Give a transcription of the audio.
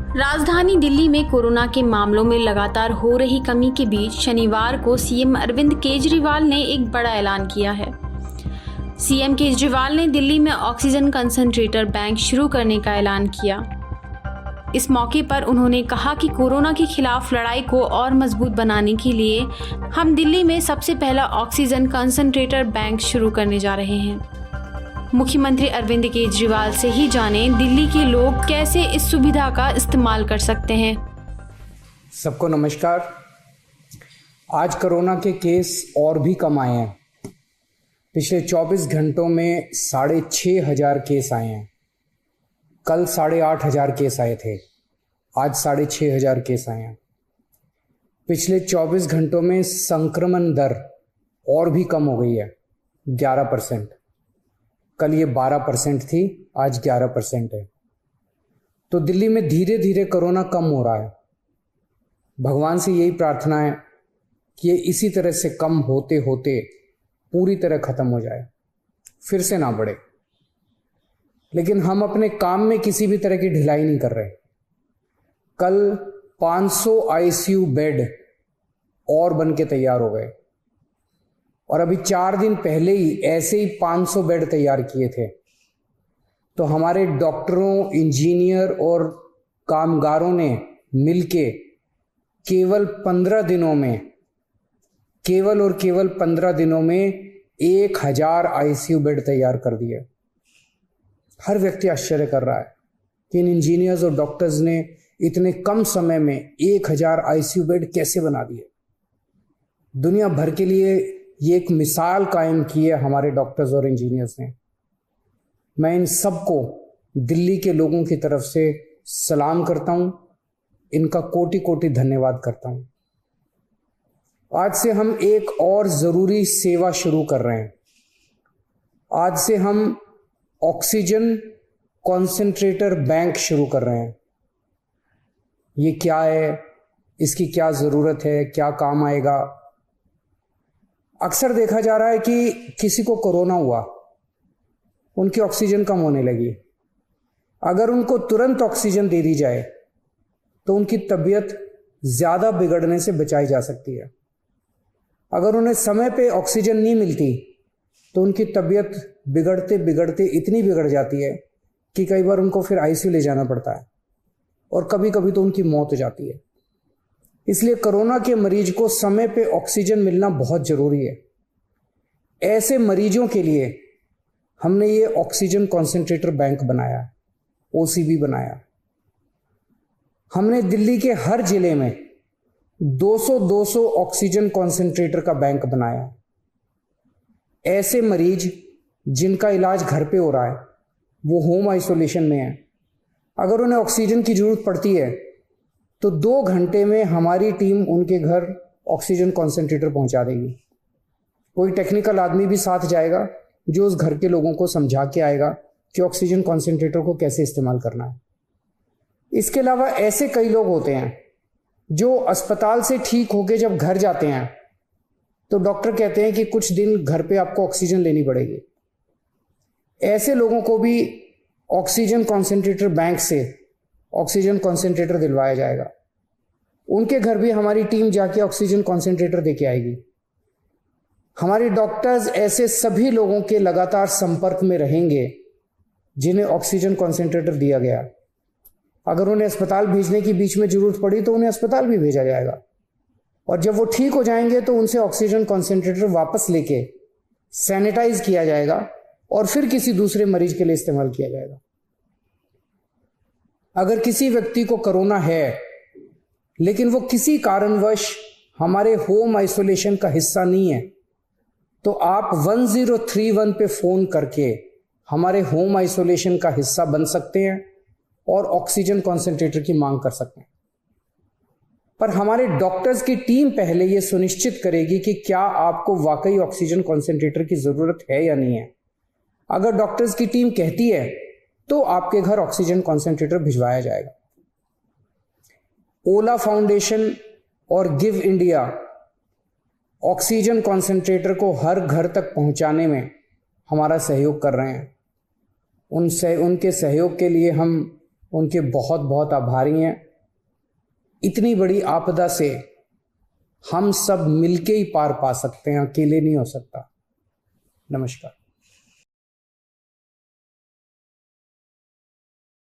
राजधानी दिल्ली में कोरोना के मामलों में लगातार हो रही कमी के बीच शनिवार को सीएम अरविंद केजरीवाल ने एक बड़ा ऐलान किया है। सीएम केजरीवाल ने दिल्ली में ऑक्सीजन कंसंट्रेटर बैंक शुरू करने का ऐलान किया। इस मौके पर उन्होंने कहा कि कोरोना के खिलाफ लड़ाई को और मजबूत बनाने के लिए हम दिल्ली में सबसे पहला ऑक्सीजन कंसंट्रेटर बैंक शुरू करने जा रहे हैं। मुख्यमंत्री अरविंद केजरीवाल से ही जानें दिल्ली के लोग कैसे इस सुविधा का इस्तेमाल कर सकते हैं। सबको नमस्कार। आज कोरोना के केस और भी कम आए हैं। पिछले 24 घंटों में 6,500 केस आए हैं। कल 8,500 केस आए थे, आज 6,500 केस आए हैं। पिछले 24 घंटों में संक्रमण दर और भी कम हो गई है, 11%। कल ये 12% थी, आज 11% है। तो दिल्ली में धीरे धीरे कोरोना कम हो रहा है। भगवान से यही प्रार्थना है कि ये इसी तरह से कम होते होते पूरी तरह ख़त्म हो जाए, फिर से ना बढ़े। लेकिन हम अपने काम में किसी भी तरह की ढिलाई नहीं कर रहे। कल 500 आईसीयू बेड और बन के तैयार हो गए और अभी 4 दिन पहले ही ऐसे ही 500 बेड तैयार किए थे। तो हमारे डॉक्टरों, इंजीनियर और कामगारों ने मिलके केवल 15 दिनों में, केवल 15 दिनों में 1,000 आईसीयू बेड तैयार कर दिए। हर व्यक्ति आश्चर्य कर रहा है कि इन इंजीनियर्स और डॉक्टर्स ने इतने कम समय में 1,000 आईसीयू बेड कैसे बना दिए। दुनिया भर के लिए ये एक मिसाल कायम की है हमारे डॉक्टर्स और इंजीनियर्स ने। मैं इन सबको दिल्ली के लोगों की तरफ से सलाम करता हूँ, इनका कोटि कोटि धन्यवाद करता हूँ। आज से हम एक और ज़रूरी सेवा शुरू कर रहे हैं। आज से हम ऑक्सीजन कॉन्सेंट्रेटर बैंक शुरू कर रहे हैं। ये क्या है, इसकी क्या ज़रूरत है, क्या काम आएगा? अक्सर देखा जा रहा है कि किसी को कोरोना हुआ, उनकी ऑक्सीजन कम होने लगी। अगर उनको तुरंत ऑक्सीजन दे दी जाए तो उनकी तबीयत ज़्यादा बिगड़ने से बचाई जा सकती है। अगर उन्हें समय पे ऑक्सीजन नहीं मिलती तो उनकी तबीयत बिगड़ते बिगड़ते इतनी बिगड़ जाती है कि कई बार उनको फिर आईसीयू ले जाना पड़ता है और कभी कभी तो उनकी मौत हो जाती है। इसलिए कोरोना के मरीज को समय पे ऑक्सीजन मिलना बहुत ज़रूरी है। ऐसे मरीजों के लिए हमने ये ऑक्सीजन कॉन्सेंट्रेटर बैंक बनाया, ओसीबी बनाया। हमने दिल्ली के हर जिले में 200 ऑक्सीजन कॉन्सेंट्रेटर का बैंक बनाया। ऐसे मरीज जिनका इलाज घर पे हो रहा है, वो होम आइसोलेशन में है, अगर उन्हें ऑक्सीजन की ज़रूरत पड़ती है तो 2 घंटे में हमारी टीम उनके घर ऑक्सीजन कॉन्सेंट्रेटर पहुंचा देगी। कोई टेक्निकल आदमी भी साथ जाएगा जो उस घर के लोगों को समझा के आएगा कि ऑक्सीजन कॉन्सेंट्रेटर को कैसे इस्तेमाल करना है। इसके अलावा ऐसे कई लोग होते हैं जो अस्पताल से ठीक होकर जब घर जाते हैं तो डॉक्टर कहते हैं कि कुछ दिन घर पे आपको ऑक्सीजन लेनी पड़ेगी। ऐसे लोगों को भी ऑक्सीजन कॉन्सेंट्रेटर बैंक से ऑक्सीजन कॉन्सेंट्रेटर दिलवाया जाएगा। उनके घर भी हमारी टीम जाके ऑक्सीजन कॉन्सेंट्रेटर देके आएगी। हमारे डॉक्टर्स ऐसे सभी लोगों के लगातार संपर्क में रहेंगे जिन्हें ऑक्सीजन कॉन्सेंट्रेटर दिया गया। अगर उन्हें अस्पताल भेजने की बीच में ज़रूरत पड़ी तो उन्हें अस्पताल भी भेजा जाएगा और जब वो ठीक हो जाएंगे तो उनसे ऑक्सीजन कॉन्सेंट्रेटर वापस लेके सैनिटाइज किया जाएगा और फिर किसी दूसरे मरीज के लिए इस्तेमाल किया जाएगा। अगर किसी व्यक्ति को कोरोना है लेकिन वो किसी कारणवश हमारे होम आइसोलेशन का हिस्सा नहीं है तो आप 1031 पे फ़ोन करके हमारे होम आइसोलेशन का हिस्सा बन सकते हैं और ऑक्सीजन कॉन्सेंट्रेटर की मांग कर सकते हैं। पर हमारे डॉक्टर्स की टीम पहले ये सुनिश्चित करेगी कि क्या आपको वाकई ऑक्सीजन कॉन्सेंट्रेटर की ज़रूरत है या नहीं है। अगर डॉक्टर्स की टीम कहती है तो आपके घर ऑक्सीजन कॉन्सेंट्रेटर भिजवाया जाएगा। ओला फाउंडेशन और गिव इंडिया ऑक्सीजन कॉन्सेंट्रेटर को हर घर तक पहुंचाने में हमारा सहयोग कर रहे हैं। उनके सहयोग के लिए हम उनके बहुत बहुत आभारी हैं। इतनी बड़ी आपदा से हम सब मिलके ही पार पा सकते हैं, अकेले नहीं हो सकता। नमस्कार।